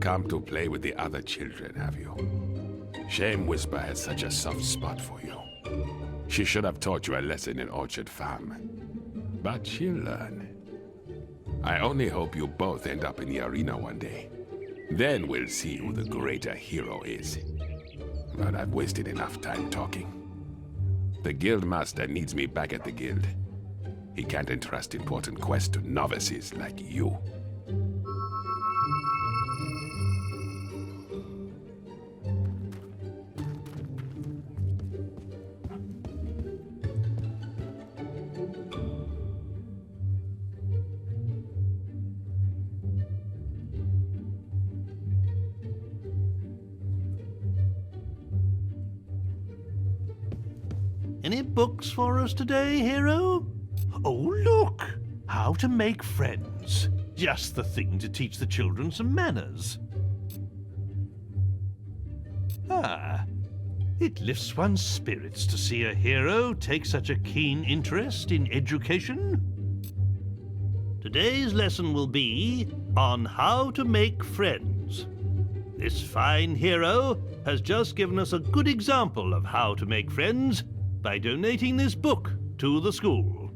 come to play with the other children, have you? Shame Whisper has such a soft spot for you. She should have taught you a lesson in Orchard Farm. But she'll learn. I only hope you both end up in the arena one day. Then we'll see who the greater hero is. But I've wasted enough time talking. The Guildmaster needs me back at the Guild. He can't entrust important quests to novices like you. Any books for us today, hero? Oh, look! How to make friends. Just the thing to teach the children some manners. Ah, it lifts one's spirits to see a hero take such a keen interest in education. Today's lesson will be on how to make friends. This fine hero has just given us a good example of how to make friends by donating this book to the school.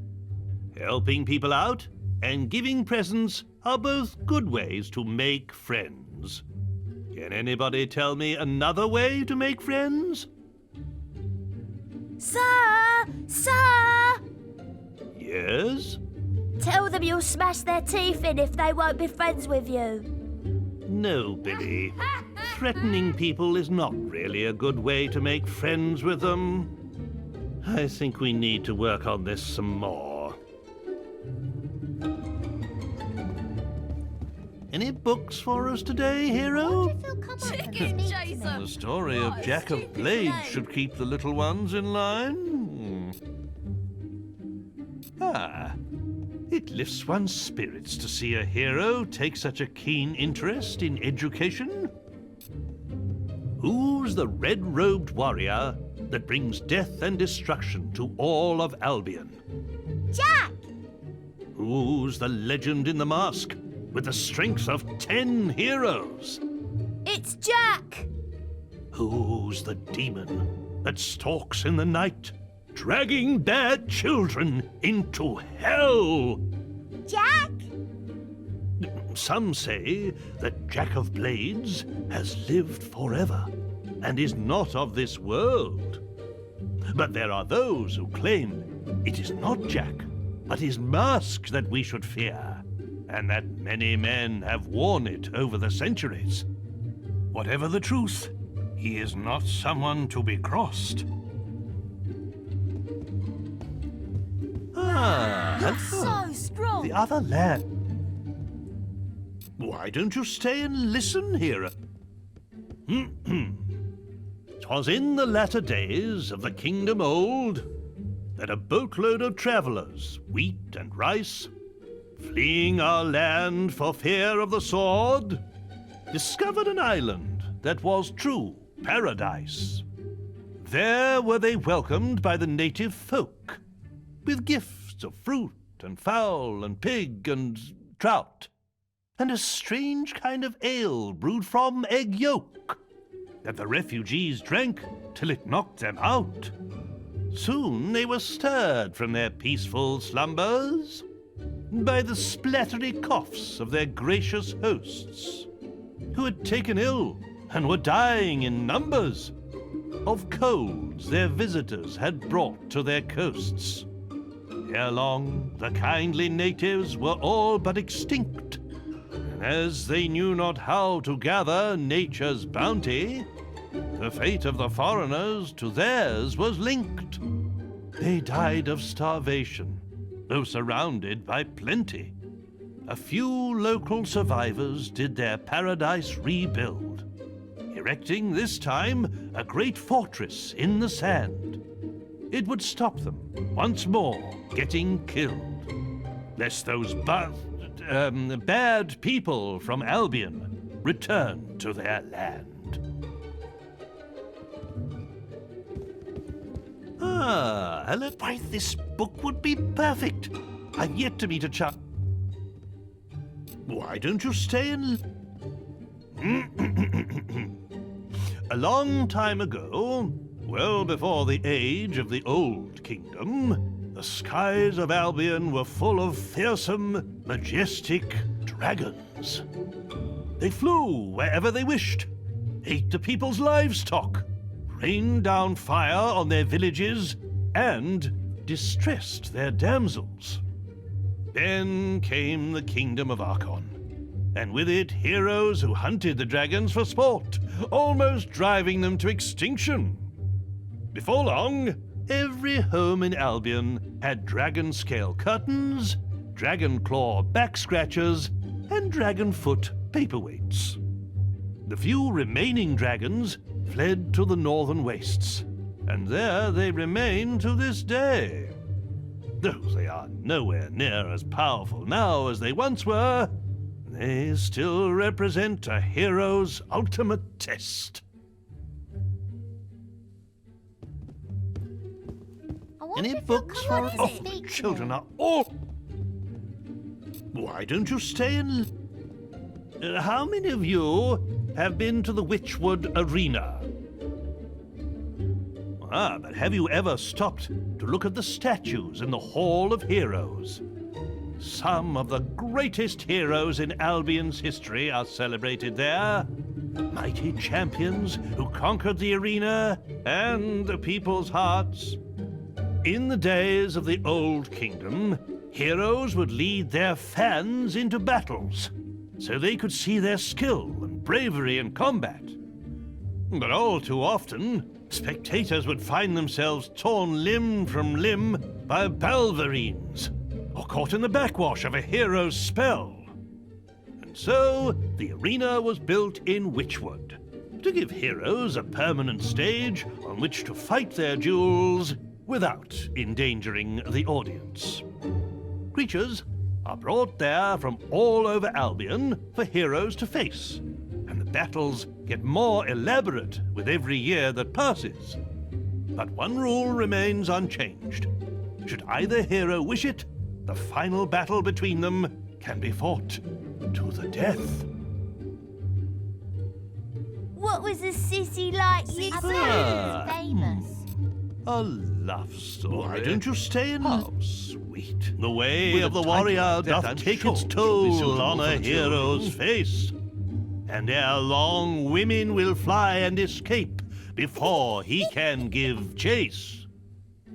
Helping people out and giving presents are both good ways to make friends. Can anybody tell me another way to make friends? Sir! Sir! Yes? Tell them you'll smash their teeth in if they won't be friends with you. No, Billy. Threatening people is not really a good way to make friends with them. I think we need to work on this some more. Any books for us today, hero? Chicken Jason! The story of Jack of Blades should keep the little ones in line. Ah, it lifts one's spirits to see a hero take such a keen interest in education. Who's the red-robed warrior that brings death and destruction to all of Albion? Jack! Who's the legend in the mask with the strength of 10 heroes? It's Jack! Who's the demon that stalks in the night, dragging bad children into hell? Jack? Some say that Jack of Blades has lived forever and is not of this world. But there are those who claim it is not Jack, but his mask that we should fear, and that many men have worn it over the centuries. Whatever the truth, he is not someone to be crossed. Ah, You're so strong! the other land. Why don't you stay and listen, hero? 'Twas in the latter days of the kingdom old that a boatload of travelers, wheat and rice, fleeing our land for fear of the sword, discovered an island that was true paradise. There were they welcomed by the native folk, with gifts of fruit and fowl and pig and trout, and a strange kind of ale brewed from egg yolk that the refugees drank till it knocked them out. Soon they were stirred from their peaceful slumbers by the splattery coughs of their gracious hosts, who had taken ill and were dying in numbers of colds their visitors had brought to their coasts. Ere long, the kindly natives were all but extinct, and as they knew not how to gather nature's bounty, the fate of the foreigners to theirs was linked. They died of starvation, though surrounded by plenty. A few local survivors did their paradise rebuild, erecting this time a great fortress in the sand. It would stop them once more getting killed, lest those bad people from Albion return to their land. Ah, Alan, why this book would be perfect. I've yet to meet a child. Why don't you stay and... A long time ago, well before the age of the Old Kingdom, the skies of Albion were full of fearsome, majestic dragons. They flew wherever they wished, ate the people's livestock, rained down fire on their villages, and distressed their damsels. Then came the kingdom of Archon, and with it heroes who hunted the dragons for sport, almost driving them to extinction. Before long, every home in Albion had dragon scale curtains, dragon claw back scratchers, and dragon foot paperweights. The few remaining dragons fled to the northern wastes, and there they remain to this day. Though they are nowhere near as powerful now as they once were, they still represent a hero's ultimate test. Any books for... Oh, children are all... Why don't you stay and... how many of you have been to the Witchwood Arena? Ah, but have you ever stopped to look at the statues in the Hall of Heroes? Some of the greatest heroes in Albion's history are celebrated there. Mighty champions who conquered the arena and the people's hearts. In the days of the Old Kingdom, heroes would lead their fans into battles, so they could see their skill and bravery in combat. But all too often, spectators would find themselves torn limb from limb by balverines, or caught in the backwash of a hero's spell. And so, the arena was built in Witchwood, to give heroes a permanent stage on which to fight their duels without endangering the audience. Creatures are brought there from all over Albion for heroes to face, and the battles get more elaborate with every year that passes. But one rule remains unchanged. Should either hero wish it, the final battle between them can be fought to the death. What was the sissy like you said? Famous. A love story. Why don't you stay in? How sweet. The way of the warrior doth take its toll on a hero's face. And ere long women will fly and escape before he can give chase.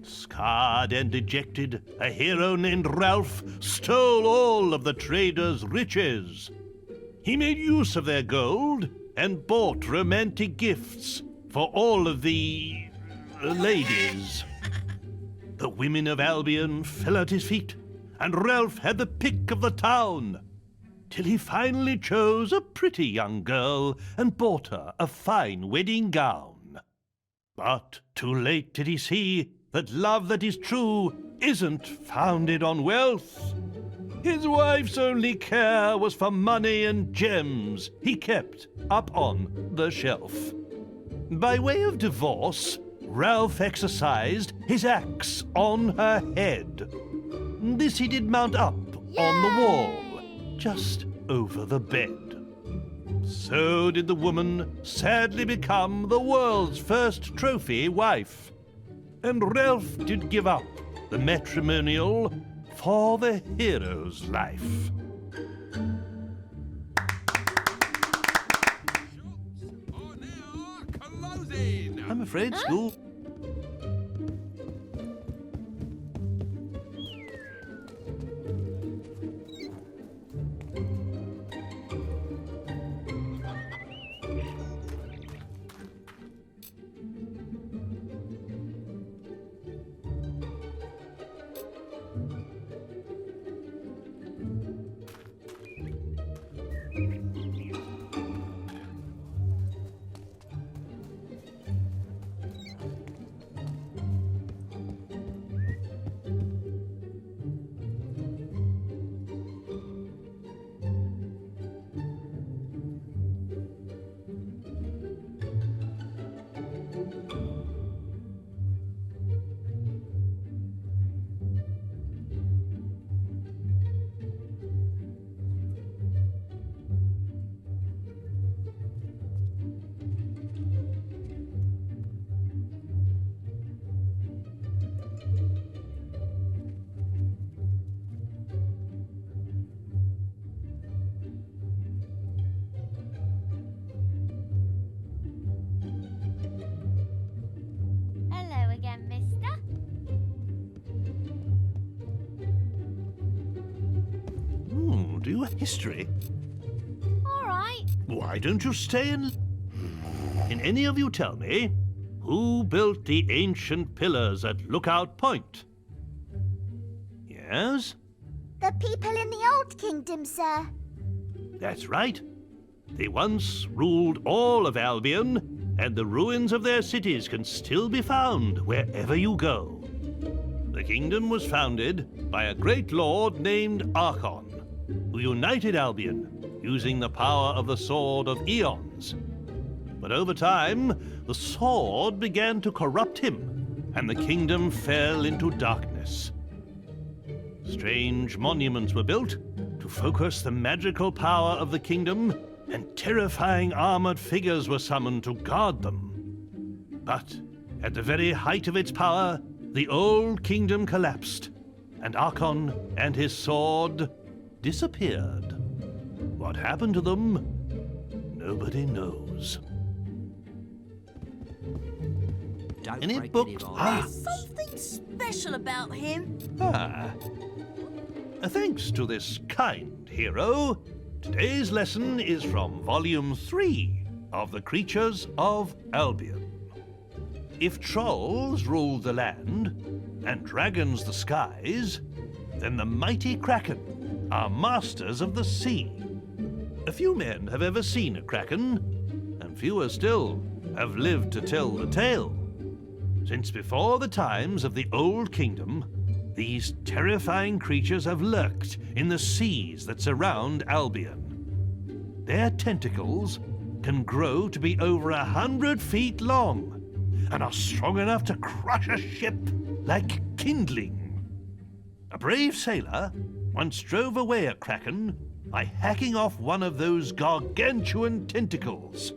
Scarred and dejected, a hero named Ralph stole all of the traders' riches. He made use of their gold and bought romantic gifts for all of the ladies. The women of Albion fell at his feet, and Ralph had the pick of the town, till he finally chose a pretty young girl and bought her a fine wedding gown. But too late did he see that love that is true isn't founded on wealth. His wife's only care was for money and gems he kept up on the shelf. By way of divorce, Ralph exercised his axe on her head. This he did mount up on the wall, just over the bed. So did the woman sadly become the world's first trophy wife. And Ralph did give up the matrimonial for the hero's life. I'm afraid school... do you history? All right. Why don't you stay and... Can any of you tell me who built the ancient pillars at Lookout Point? Yes? The people in the Old Kingdom, sir. That's right. They once ruled all of Albion, and the ruins of their cities can still be found wherever you go. The kingdom was founded by a great lord named Archon, who united Albion using the power of the Sword of Eons. But over time, the sword began to corrupt him, and the kingdom fell into darkness. Strange monuments were built to focus the magical power of the kingdom, and terrifying armored figures were summoned to guard them. But at the very height of its power, the old kingdom collapsed, and Archon and his sword disappeared. What happened to them, nobody knows. Don't Any break books? Something special about him. Thanks to this kind hero, today's lesson is from Volume 3 of The Creatures of Albion. If trolls ruled the land and dragons the skies, then the mighty kraken are masters of the sea. A few men have ever seen a kraken, and fewer still have lived to tell the tale. Since before the times of the Old Kingdom, these terrifying creatures have lurked in the seas that surround Albion. Their tentacles can grow to be over 100 feet long and are strong enough to crush a ship like kindling. A brave sailor once drove away a kraken by hacking off one of those gargantuan tentacles.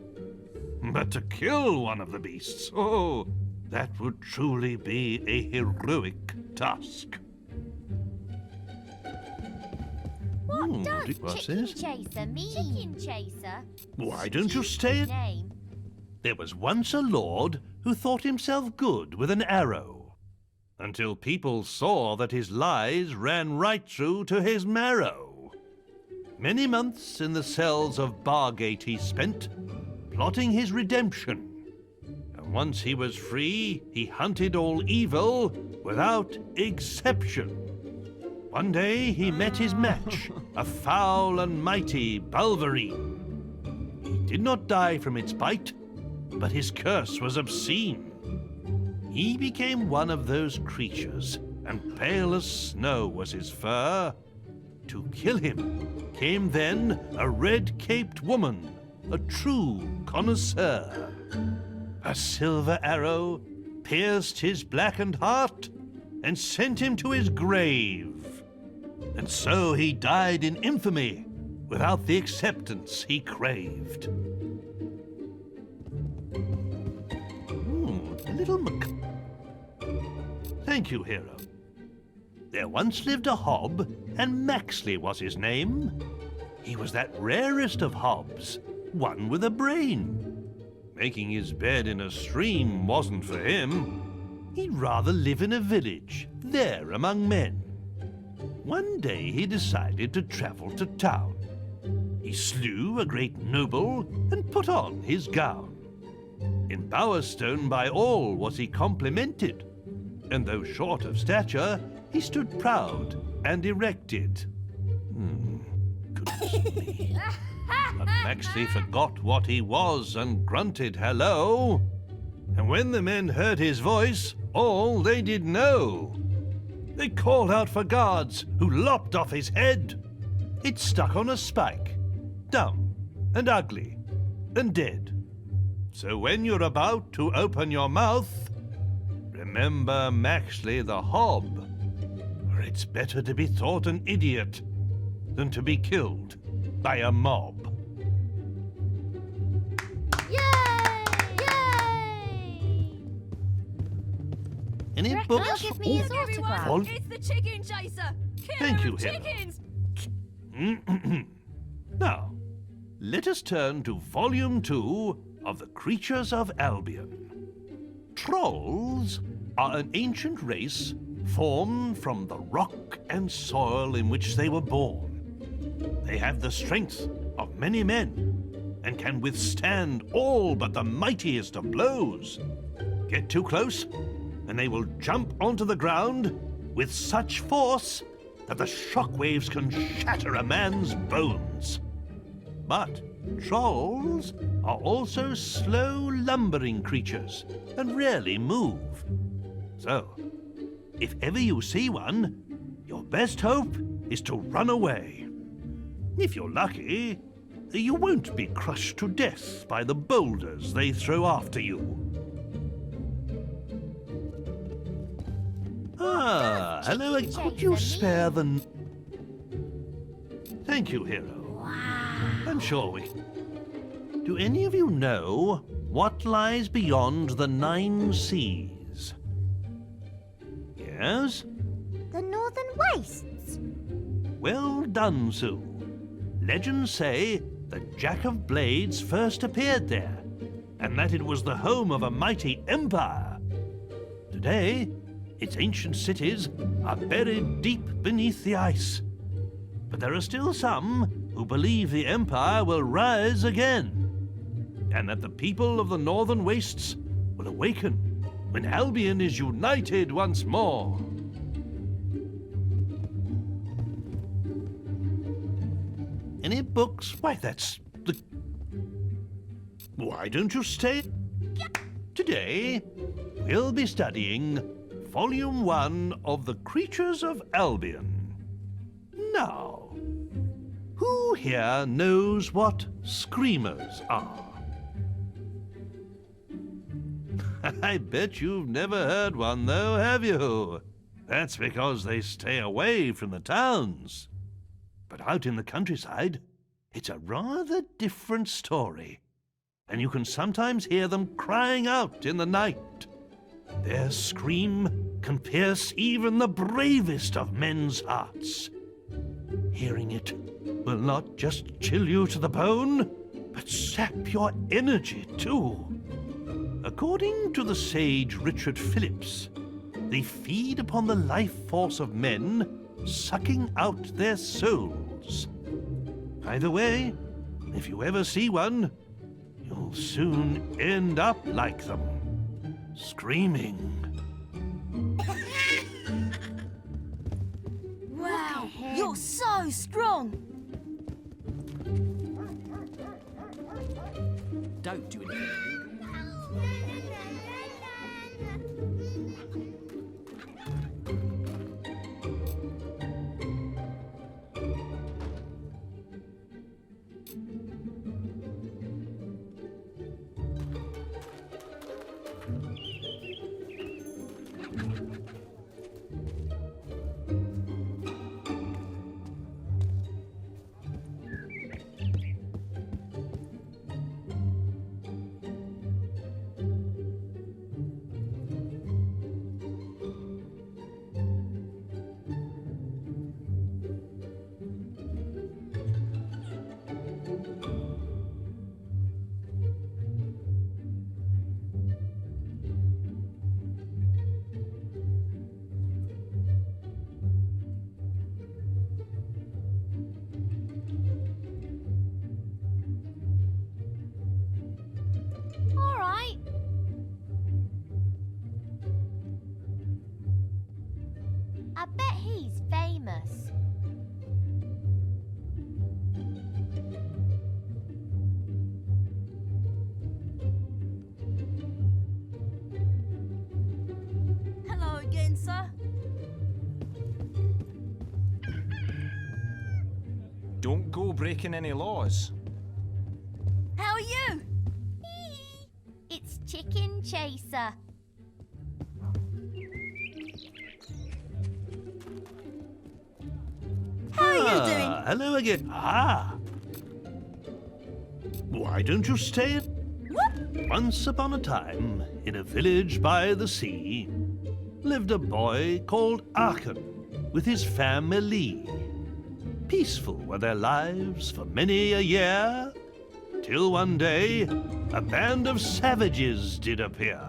But to kill one of the beasts, oh, that would truly be a heroic task. What does what's chicken this? chaser mean? Chicken chaser? Why don't you say it? Name. There was once a lord who thought himself good with an arrow, until people saw that his lies ran right through to his marrow. Many months in the cells of Bargate he spent, plotting his redemption. And once he was free, he hunted all evil without exception. One day he met his match, a foul and mighty Balverine. He did not die from its bite, but his curse was obscene. He became one of those creatures, and pale as snow was his fur. To kill him came then a red-caped woman, a true connoisseur. A silver arrow pierced his blackened heart and sent him to his grave. And so he died in infamy, without the acceptance he craved. A little Thank you, hero. There once lived a hob, and Maxley was his name. He was that rarest of hobs, one with a brain. Making his bed in a stream wasn't for him. He'd rather live in a village, there among men. One day he decided to travel to town. He slew a great noble and put on his gown. In Bowerstone by all was he complimented, and though short of stature, he stood proud and erected. Goodness me. But Maxley forgot what he was and grunted hello. And when the men heard his voice, all they did know. They called out for guards, who lopped off his head. It stuck on a spike, dumb and ugly and dead. So when you're about to open your mouth, remember Maxley the Hob, for it's better to be thought an idiot than to be killed by a mob. Yay! Yay! Any You'll books? give me his Oh, autograph. Vol- It's the chicken chaser! Killer Thank you, of Hero. chickens! Now, let us turn to Volume 2 of The Creatures of Albion. Trolls are an ancient race formed from the rock and soil in which they were born. They have the strength of many men and can withstand all but the mightiest of blows. Get too close, and they will jump onto the ground with such force that the shockwaves can shatter a man's bones. But trolls are also slow, lumbering creatures and rarely move. So, if ever you see one, your best hope is to run away. If you're lucky, you won't be crushed to death by the boulders they throw after you. Ah, hello. Could you spare the... Thank you, hero. I'm sure we... Do any of you know what lies beyond the 9 seas? Yes? The Northern Wastes. Well done, Sue. Legends say that Jack of Blades first appeared there, and that it was the home of a mighty empire. Today, its ancient cities are buried deep beneath the ice. But there are still some who believe the empire will rise again, and that the people of the Northern Wastes will awaken when Albion is united once more. Any books? Why, that's the... Why don't you stay? Today, we'll be studying Volume 1 of The Creatures of Albion. Now, who here knows what screamers are? I bet you've never heard one, though, have you? That's because they stay away from the towns. But out in the countryside, it's a rather different story, and you can sometimes hear them crying out in the night. Their scream can pierce even the bravest of men's hearts. Hearing it will not just chill you to the bone, but sap your energy too. According to the sage Richard Phillips, they feed upon the life force of men, sucking out their souls. Either way, if you ever see one, you'll soon end up like them, screaming. Wow, you're so strong. Don't do anything. All right. I bet he's famous. Hello again, sir. Don't go breaking any laws. How are you? It's Chicken Chaser. How are you doing? Hello again. Ah! Why don't you stay? Once upon a time, in a village by the sea, lived a boy called Arkan with his family. Peaceful were their lives for many a year, till one day a band of savages did appear,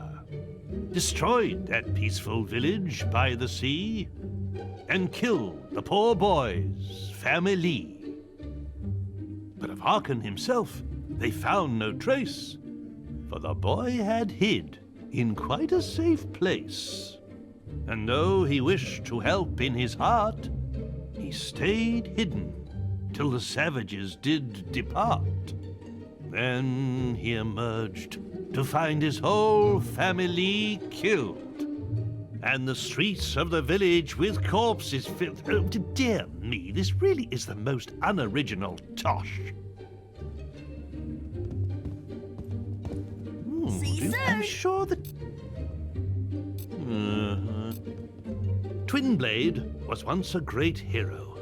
destroyed that peaceful village by the sea, and killed the poor boy's family. But of Harkon himself they found no trace, for the boy had hid in quite a safe place. And though he wished to help in his heart, he stayed hidden till the savages did depart. Then he emerged to find his whole family killed, and the streets of the village with corpses filled. Oh, dear me, this really is the most unoriginal tosh. See you I'm soon. sure that... Twinblade was once a great hero.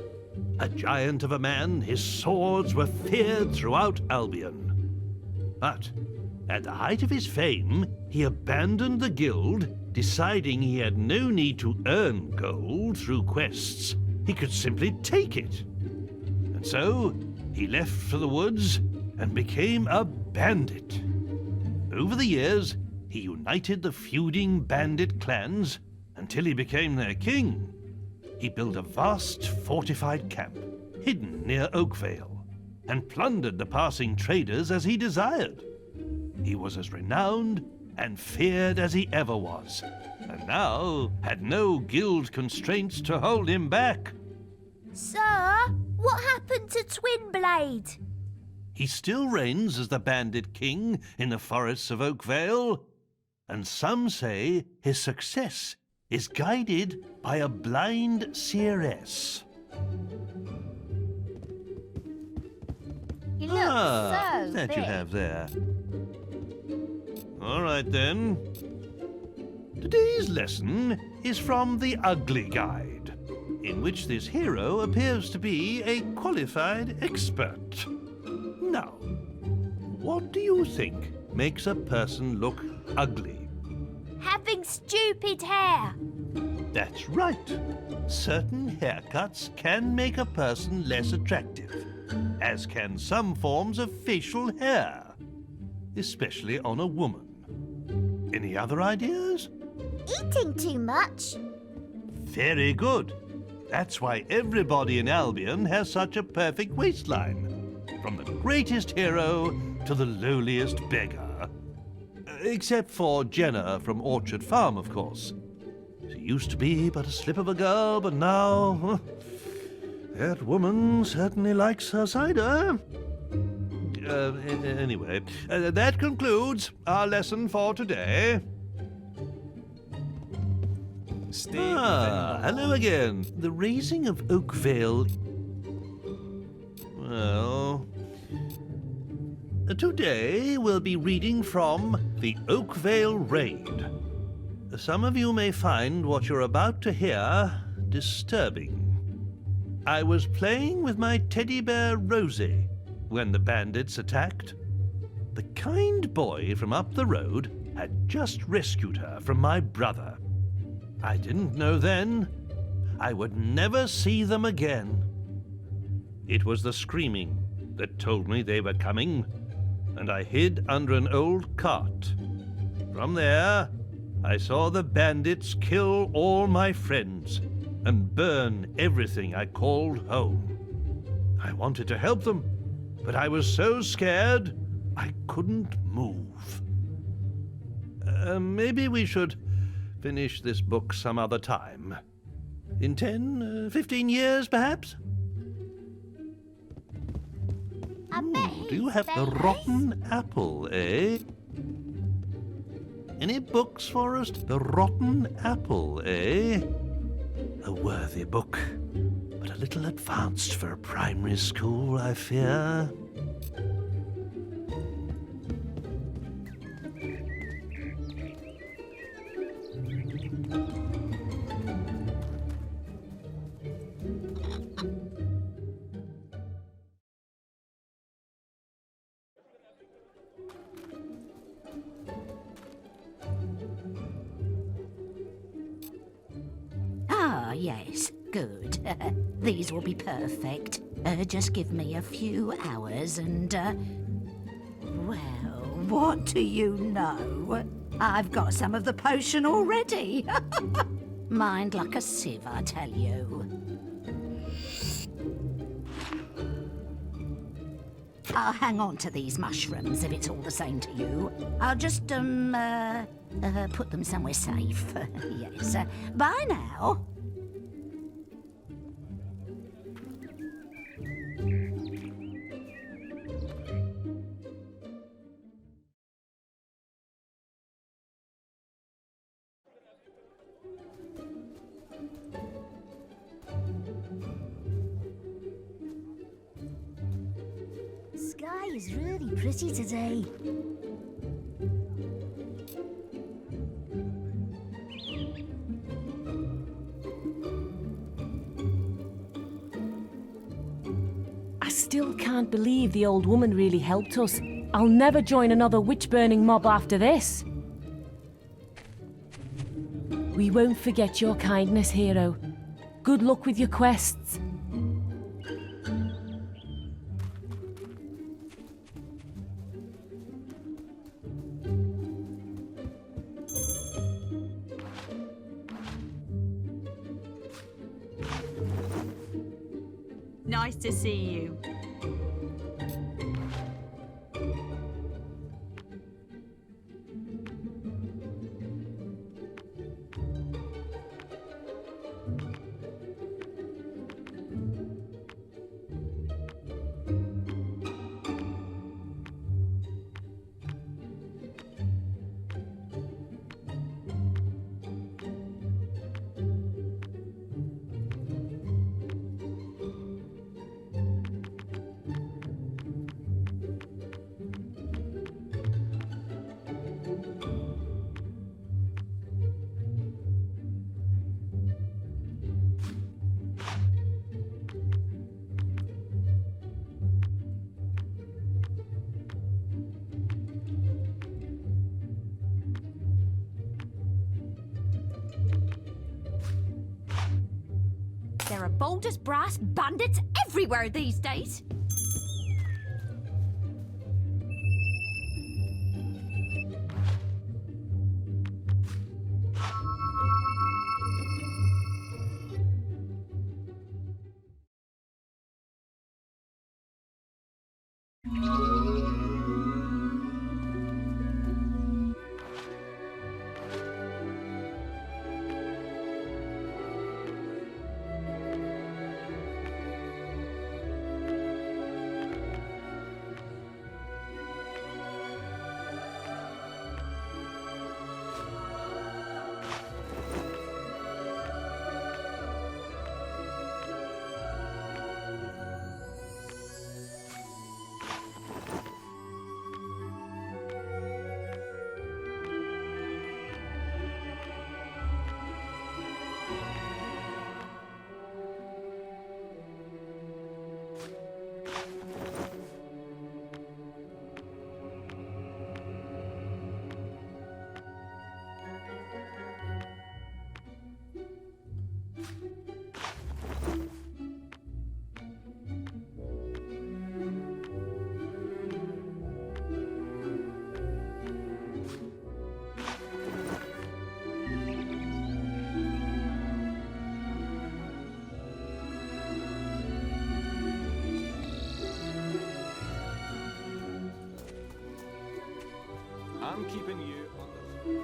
A giant of a man, his swords were feared throughout Albion. But at the height of his fame, he abandoned the guild, deciding he had no need to earn gold through quests. He could simply take it. And so he left for the woods and became a bandit. Over the years, he united the feuding bandit clans until he became their king. He built a vast fortified camp hidden near Oakvale and plundered the passing traders as he desired. He was as renowned and feared as he ever was, and now had no guild constraints to hold him back. Sir, what happened to Twinblade? He still reigns as the Bandit King in the forests of Oakvale, and some say his success is guided by a blind seeress. He looks so who's that big. you have there? All right, then. Today's lesson is from the Ugly Guide, in which this hero appears to be a qualified expert. Now, what do you think makes a person look ugly? Having stupid hair. That's right. Certain haircuts can make a person less attractive, as can some forms of facial hair, especially on a woman. Any other ideas? Eating too much. Very good. That's why everybody in Albion has such a perfect waistline, from the greatest hero to the lowliest beggar. Except for Jenna from Orchard Farm, of course. She used to be but a slip of a girl, but now... that woman certainly likes her cider. Anyway, that concludes our lesson for today. Stay within the Hello again. The raising of Oakvale... Well... Today we'll be reading from the Oakvale Raid. Some of you may find what you're about to hear disturbing. I was playing with my teddy bear Rosie when the bandits attacked. The kind boy from up the road had just rescued her from my brother. I didn't know then I would never see them again. It was the screaming that told me they were coming, and I hid under an old cart. From there, I saw the bandits kill all my friends and burn everything I called home. I wanted to help them, but I was so scared I couldn't move. Maybe we should finish this book some other time. In 10, 15 years, perhaps? I bet he's Do you have the famous. rotten apple, eh? Any books for us? The rotten apple, eh? A worthy book, but a little advanced for a primary school, I fear. Ah, yes, good. These will be perfect. Just give me a few hours and, well, what do you know? I've got some of the potion already. Mind like a sieve, I tell you. I'll hang on to these mushrooms if it's all the same to you. I'll just, put them somewhere safe. Yes. Bye now. Sky is really pretty today. I still can't believe the old woman really helped us. I'll never join another witch-burning mob after this. We won't forget your kindness, hero. Good luck with your quests. Nice to see you. There are bold as brass bandits everywhere these days. I'm keeping you on the...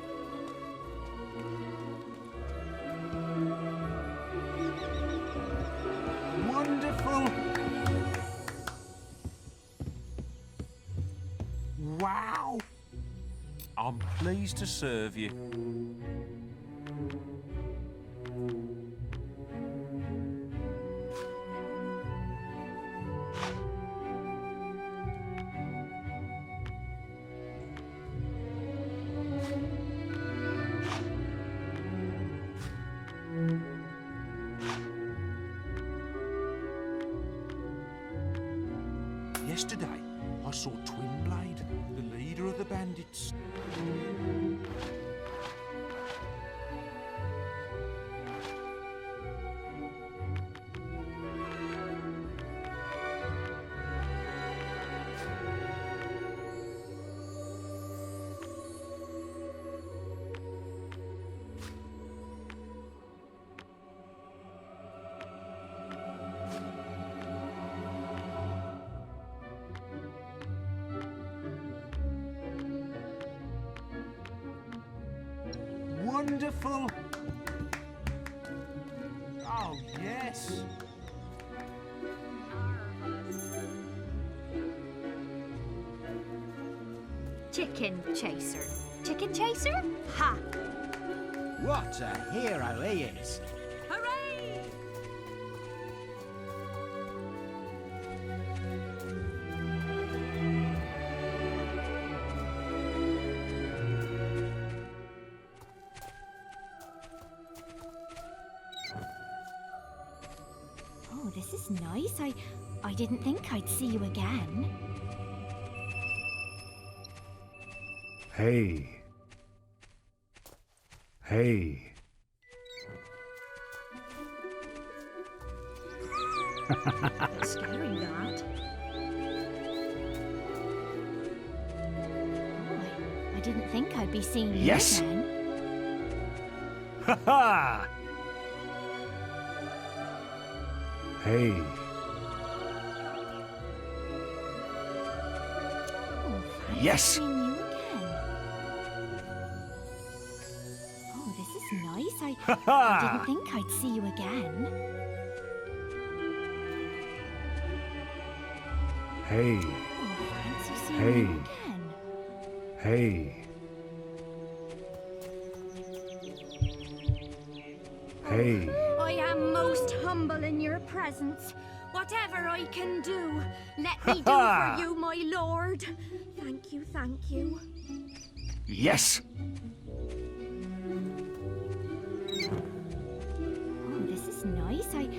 Wonderful! Wow! I'm pleased to serve you. Yesterday, I saw Twinblade, the leader of the bandits. wonderful? Oh, yes. Chicken chaser. Chicken chaser? Ha! What a hero he is! Hooray! Oh, this is nice. I didn't think I'd see you again. Hey. Hey. That's scary, that. Oh, I didn't think I'd be seeing you Yes. again. Ha ha! Hey. Oh, fancy Yes. seeing you again. Oh, this is nice. Ha I ha! didn't think I'd see you again. Hey. Oh, fancy seeing Hey. you again. Hey. Hey. I am most humble in your presence. Whatever I can do, let me do for you, my lord. Thank you, thank you. Yes. Oh, this is nice. I...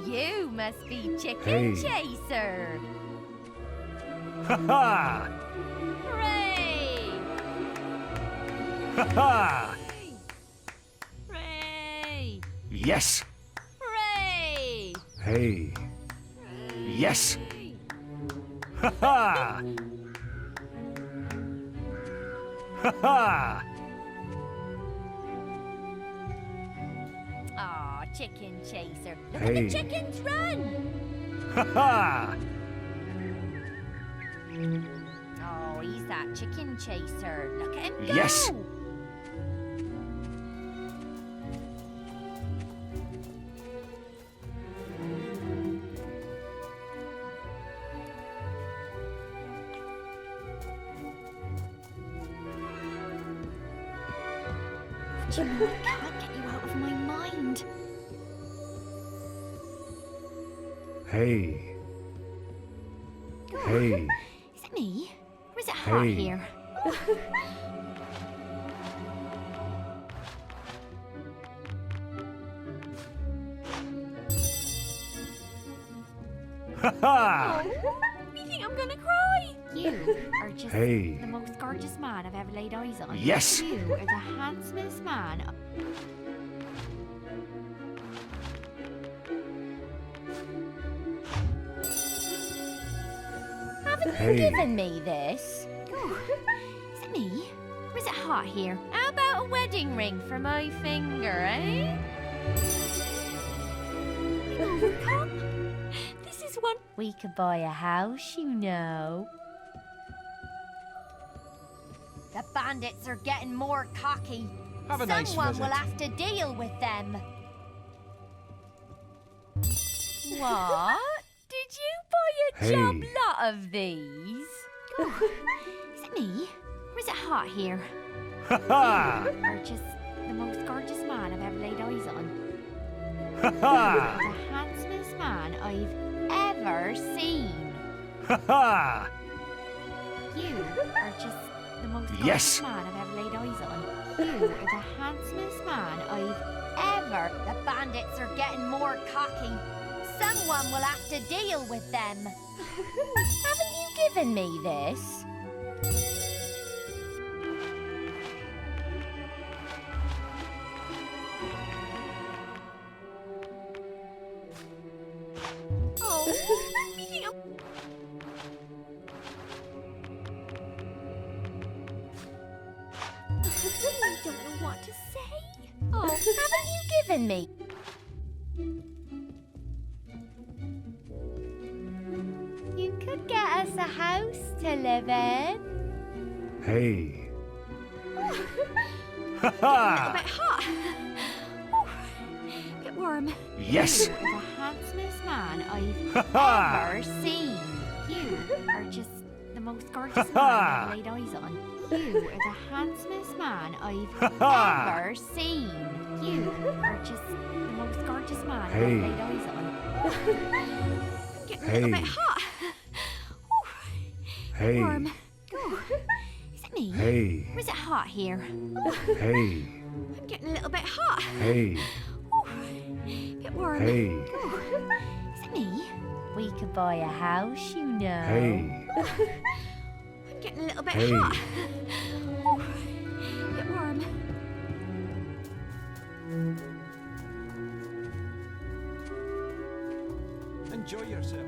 You must be Chicken Hey. Chaser. Ha ha! Hooray! Ha ha! Hooray! Yes. Hooray! Hey. Yes. Ha ha! Ha ha! Aw, Chicken Chaser. Look at Hey. the chickens run! Ha ha! Oh, he's that Chicken Chaser. Look at him go! Yes. Jim, I can't get you out of my mind. Hey. Hey. Is it me? Or is it hot Hey. here? Ha ha! You think I'm gonna cry? You are just Hey. the most gorgeous man I've ever laid eyes on. Yes. You are the handsomest man. Haven't Hey. you given me this? Oh, is it me? Or is it hot here? How about a wedding ring for my finger, eh? Come. This is one. We could buy a house, you know. The bandits are getting more cocky. Have a nice Someone visit. will have to deal with them. What? Did you buy a Hey. job lot of these? Oh, is it me? Or is it hot here? Ha ha! You are just the most gorgeous man I've ever laid eyes on. Ha ha! The handsomest man I've ever seen. Ha ha! You are just the most gorgeous Yes. man I've ever laid eyes on. You are the handsomest man I've ever. The bandits are getting more cocky. Someone will have to deal with them. Haven't you given me this? Oh, you think I don't know what to say. Haven't you given me? You could get us a house to live in. Hey. A bit hot. Ooh, bit warm. Yes! You are the handsomest man I've ever seen. You are just the most gorgeous man I've laid eyes on. You are the handsomest man I've ever seen. You are just the most gorgeous man I've laid eyes on. Getting a little bit hot. Ooh, Hey. warm. Oh, is it me? Hey. Or is it hot here? Hey. I'm getting a little bit hot. Hey. Ooh, bit warm. Hey. Oh, is it me? We could buy a house, you know. Hey. I'm getting a little bit Hey. hot. Ooh, bit warm. Enjoy yourself.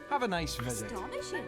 Have a nice visit. Astonishing.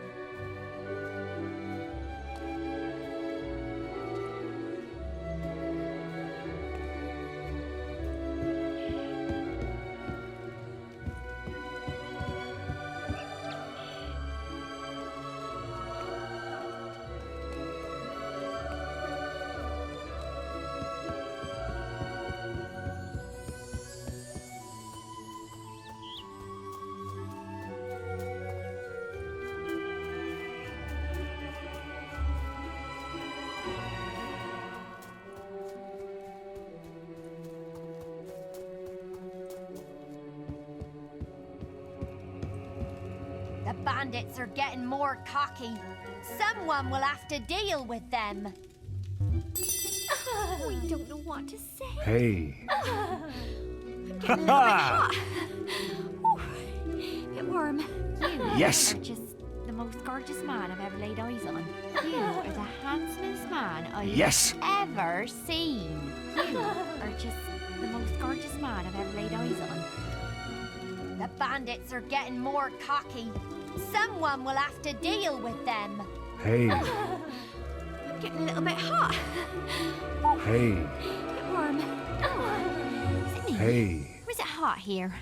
The bandits are getting more cocky. Someone will have to deal with them. We don't know what to say. Hey. I'm getting a little bit hot. Ooh, bit warm. You Yes. are just the most gorgeous man I've ever laid eyes on. You are the handsomest man I've Yes. ever seen. You are just the most gorgeous man I've ever laid eyes on. The bandits are getting more cocky. Someone will have to deal with them. Hey. I'm getting a little bit hot. Ooh, Hey. bit warm. Is it me? Hey. Or is it hot here?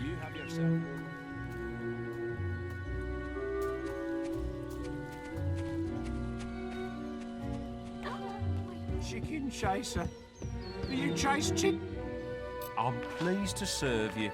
You have yourself. chicken chaser. Do you chase chick? I'm pleased to serve you.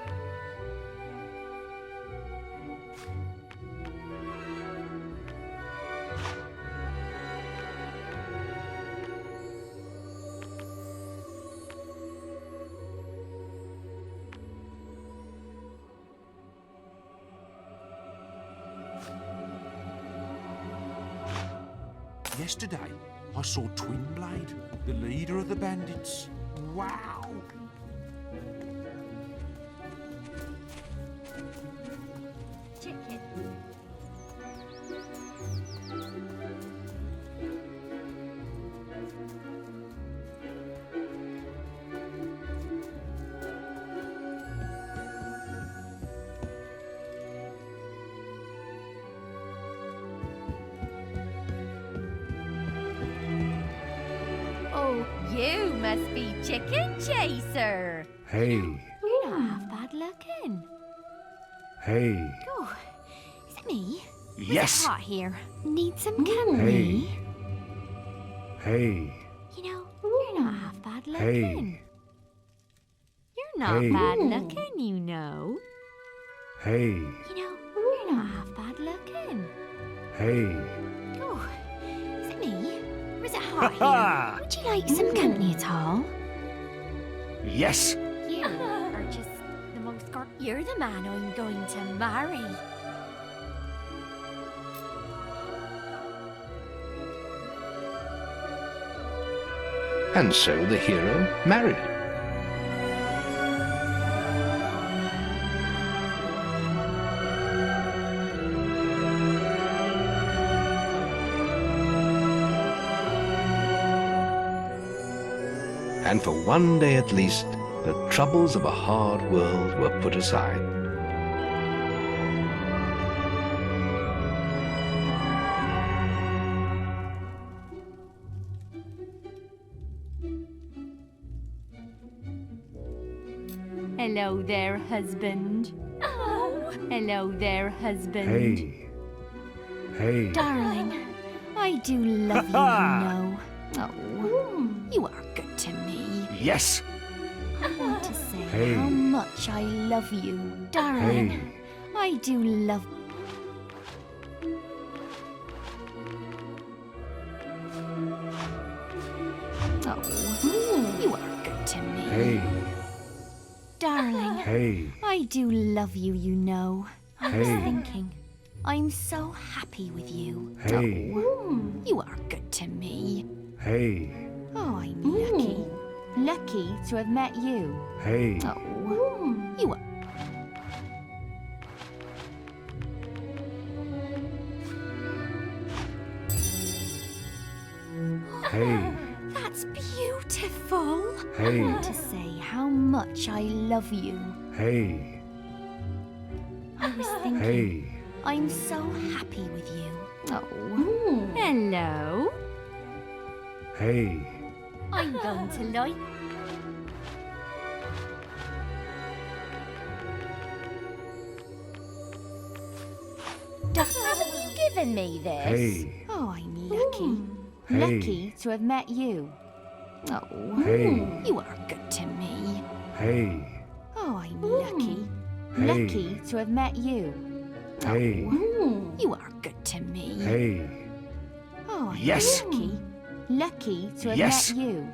Yesterday, I saw Twinblade, the leader of the bandits. Wow! Chicken. Oh, you must be Chicken Chaser. Hey, You're not half bad looking. hey, Oh, is it me? yes, It's hot here. Need some company? hey, You know, you're not half bad looking. hey, You're not Hey. bad looking, you know. hey, You know, you're not half bad looking. hey. Oh, is it me? Or is it hot here? Would you like some company at all? Yes, You are just the most You're the man I'm going to marry. And so the hero married. And for one day at least, the troubles of a hard world were put aside. Hello there, husband. Oh. Hello there, husband. hey, hey, Darling, I do love you, you know. Oh, you are good to me. yes, I want to say Hey. how much I love you, darling. hey, I do love. Oh, you are good to me, hey, darling. hey, I do love you, you know. I was Hey. thinking, I'm so happy with you. Hey. Oh, you are good to me. hey, Oh, I'm lucky. Lucky to have met you. hey, Oh, you are. hey, That's beautiful. Hey. I want to say how much I love you. hey, I was thinking, hey, I'm so happy with you. Oh, hello. hey, I'm going to like. Haven't you given me this? hey, Oh, I'm lucky. Hey. Lucky to have met you. Oh, Hey. you are good to me. hey, Oh, I'm lucky. Hey. Lucky to have met you. hey, You are good to me. hey, Oh, I'm Yes. lucky. Lucky to have Yes. met you.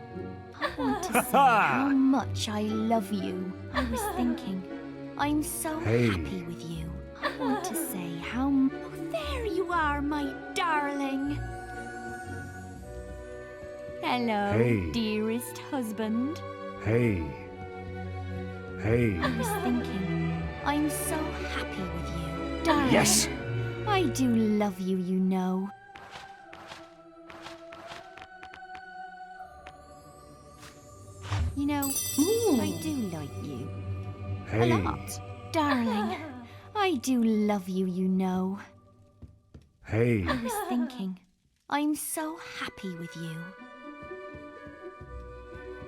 I want to say how much I love you. I was thinking, I'm so Hey. happy with you. I want to say how. Oh, there you are, my darling. Hello, Hey. dearest husband. hey, hey, I was thinking, I'm so happy with you, darling. yes, I do love you, you know. You know, I do like you. A hey, lot. Darling, I do love you, you know. hey, I was thinking, I'm so happy with you.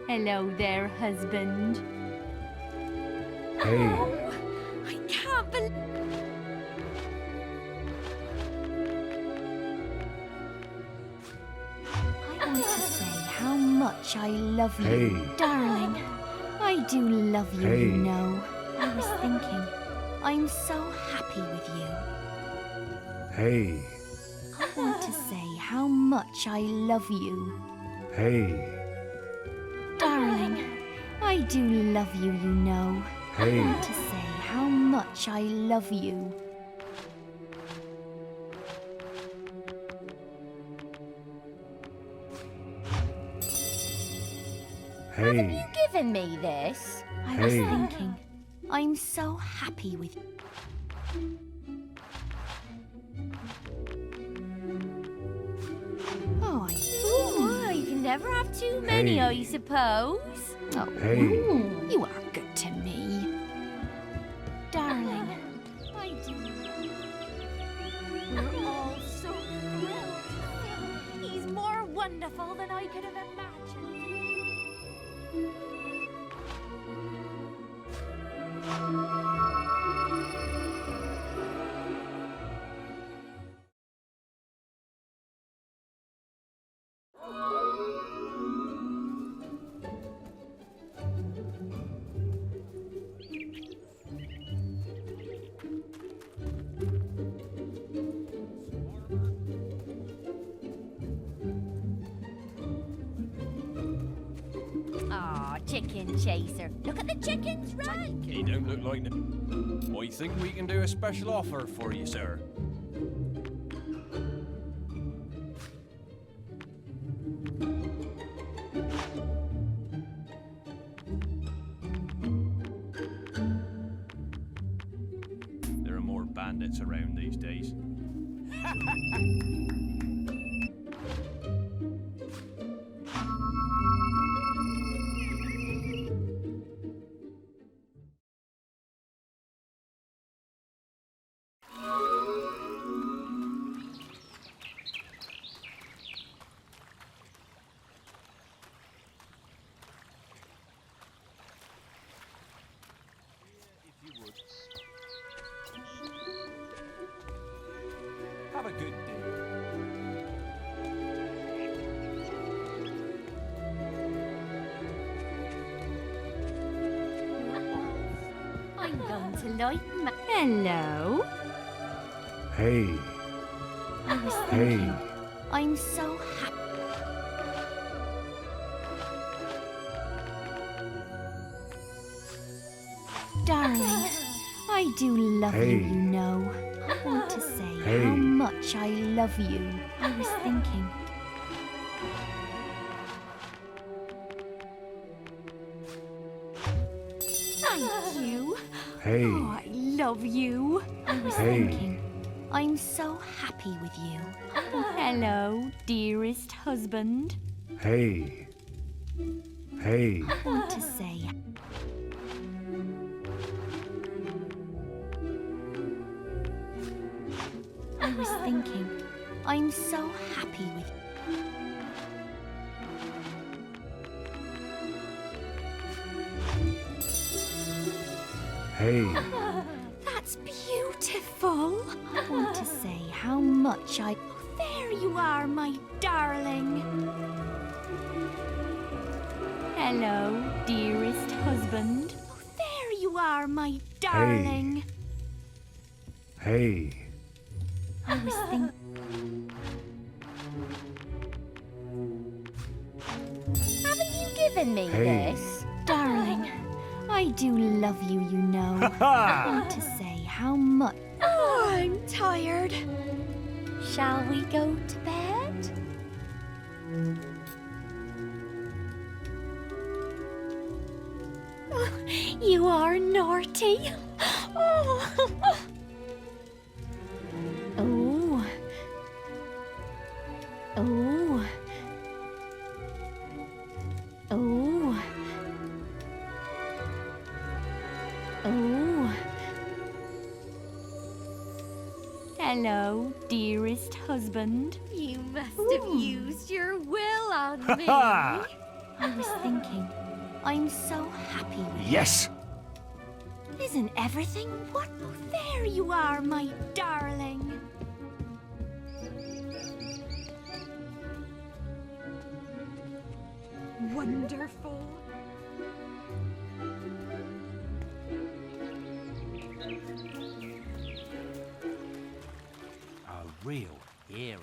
Hello there, husband. hey, I can't believe. I want to say how much I love you. Hey. Darling, I do love you, Hey. you know. I was thinking, I'm so happy with you. Hey. I want to say how much I love you. Hey. Darling, I do love you, you know. Hey. I want to say how much I love you. Hey. You given me this? I was Hey. thinking, I'm so happy with you. Oh, you can never have too many, Hey. I suppose. Oh, Hey. you are good to me. Darling, I do. We're all so thrilled. He's more wonderful than I could have imagined. Aw, chicken chaser. Look at the chickens run! He don't look like no. I think we can do a special offer for you, sir. There are more bandits around these days. Have a good day. I'm going to light my... Hello? Hey. I was Hey. thinking, I'm so happy. Darling, I do love you, Hey. you know. I want to say Hey. how much I love you. I was thinking. Thank you. Hey. Oh, I love you. I was Hey. thinking, I'm so happy with you. Hello, dearest husband. Hey. Hey. I want to say. I was thinking, I'm so happy with you. Hey. That's beautiful. I want to say how much I... Oh, there you are, my darling. Hello, dearest husband. Oh, there you are, my darling. Hey. I was thinking... Haven't you given me Hey. this? Darling, I do love you, you know. I want to say how much... Oh, I'm tired. Shall we go to bed? Oh, you are naughty. Oh. Oh. Oh. Oh. Oh. Hello, dearest husband. You must have used your will on me. I was thinking, I'm so happy with you. Yes. Isn't everything what? Oh, there you are, my darling. wonderful. A real hero.